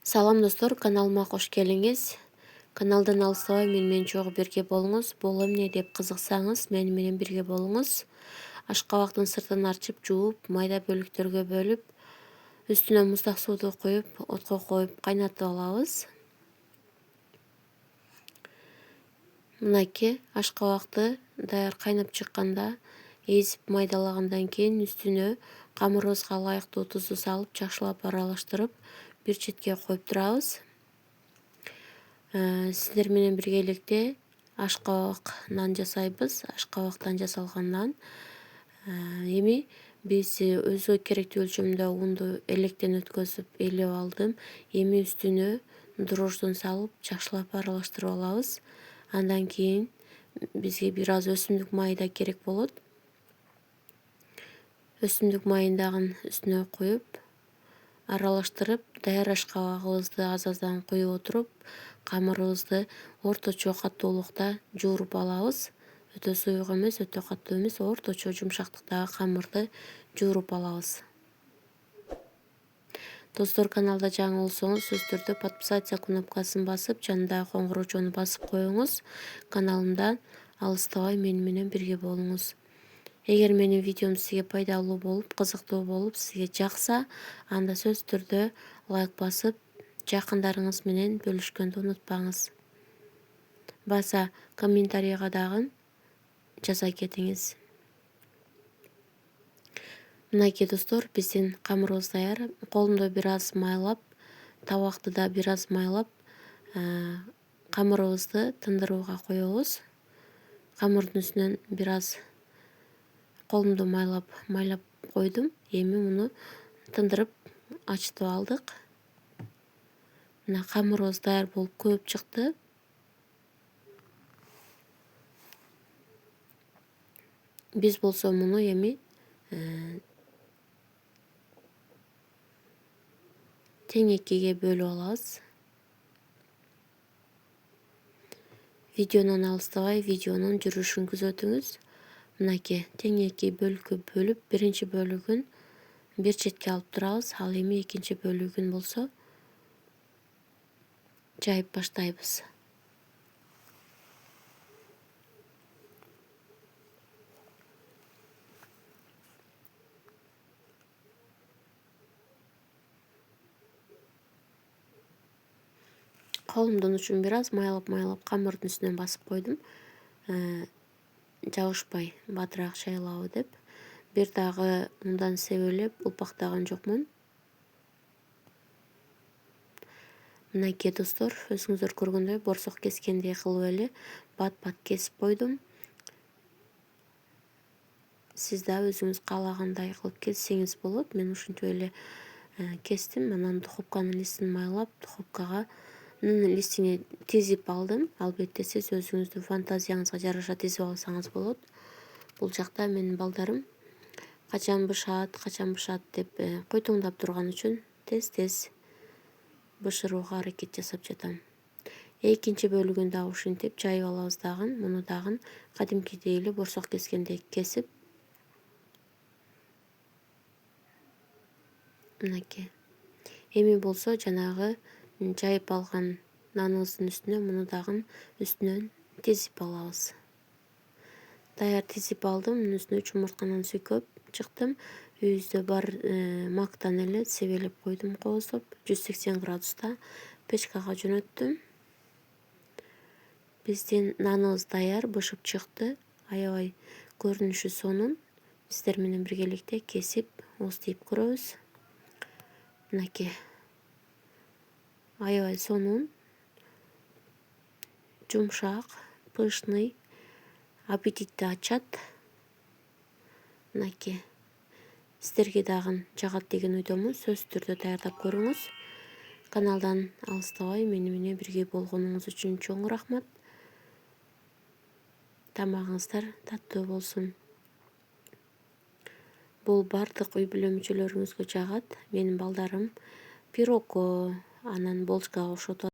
Салам достор, каналыма қош келиңиз. Каналдан алыстабай менен чогуу бирге болуңуз. Бул эмне деп кызыксаңыз, менен бирге болуңуз. Ашкабактын сыртын арчып, жууп, майда бөлүктөргө бөлүп, үстүнө муздак сууду куюп, отко коюп кайнатып алабыз. Мынакей ашкабакты даяр кайнап чыкканда эзип майдалагандан кийин үстүнө камырыбызга ылайыктуу тузду салып, жакшылап аралаштырып, бир четке коюп турабыз. Сиздер менен биргеликте ашкабак нан жасайбыз. Ашкабактан жасалган нан. Эми биз өзгө керектүү өлчөмдө унду электен өткөзүп элеп алдым. Эми үстүнө дрожждун салып, жакшылап аралаштырып алабыз. Андан кийин бизге бир аз өсүмдүк майы да керек болот. Өсүмдүк майын дагы үстүнө куюп, аралаштырып, даяр ашкабагыбызды аз-аздан куюп отуруп, камырыбызды орточо каттуулукта жууруп алабыз. Өтө суюк эмес, өтө катуу эмес, орточо жумшактыктагы камырды жууруп алабыз. Достор, каналда жаңы болсоңуз, сөзсүз түрдө подписаться кнопкасын басып, жанындагы коңгуроочону басып коюңуз. Каналымдан алыстабай менен бирге болуңуз. Эгер менин видеом сизге пайдалуу болуп, кызыктуу болуп, сизге жакса, анда сөзсүз түрдө лайк басып, жакындарыңыз менен бөлүшкөндү унутпаңыз. Баса комментарийга дагы жаза кетиңиз. Мынакей достор, биздин камырыбыз даяр. Колумду бир аз майлап, табакты да бир аз майлап, камырыбызды тындырууга коебуз. Камырдын үстүнөн бир аз колумду майлап койдум. Эми муну тындырып ачтып алдык. Мына камырыбыз даяр болуп көөп чыкты. Биз болсо муну эми тең экиге бөлүп алабыз. Видеонун алыстабай, видеонун жүрүшүн күзөтүңүз. Мынакей тең эки бөлүккө бөлүп, биринчи бөлүгүн бир четке алып турабыз. Ал эми экинчи бөлүгүн болсо жайып баштайбыз. Колумдун учун бир аз майлап камырдын үстүнөн басып койдум. Жабышпай батыраак шайлабы деп. Бир дагы мындан себелеп улпактаган жокмун. Мынакей достор, өзүңүздөр көргөндөй борсок кескендей кылып эле бат-бат кесип койдум. Сиз да өзүңүз каалагандай кылып кессеңиз болот. Мен ушинтип эле кестим. Анан духовканын листин майлап, духовкага листине тизип алдым. Албетте сиз өзүңүздүн фантазияңызга жараша тизип алсаңыз болот. Бул жакта менин балдарым качан бышат деп койтоңдоп турган үчүн тез бышырууга аракет жасап жатам. Экинчи бөлүгүн дагы ушинтип жайып алабыз дагы. Муну дагы кадимкидей эле борсок кескендей кесип. Мынакей. Эми болсо жанагы жайып алган наныбыздын үстүнө муну дагы үстүнөн тизип алабыз. Даяр тизип алдым. Мунун үстүнө чумуртканан сүйкөп чыктым. Үйүбүздө бар мактан эле себелеп койдум кооздоп. 180 градуста печкага жөнөттүм. Биздин наныбыз даяр, бышып чыкты. Аябай көрүнүшү сонун. Сиздер менен биргеликте кесип, ооздойт көрөбүз. Мынакей. Аябай сонун, жумшак, пышный, аппетитти ачат. Мынакей. Сиздерге дагы жагат деген ойдомун. Сөзсүз түрдө даярдап көрүңүз. Каналдан алыстабай менен бирге болгонуңуз үчүн чоң рахмат. Тамагыңыздар таттуу болсун. Бул бардык үй бүлө мүчөлөрүңүзгө жагат. Менин балдарым пирогго, анан болчкага окшотот.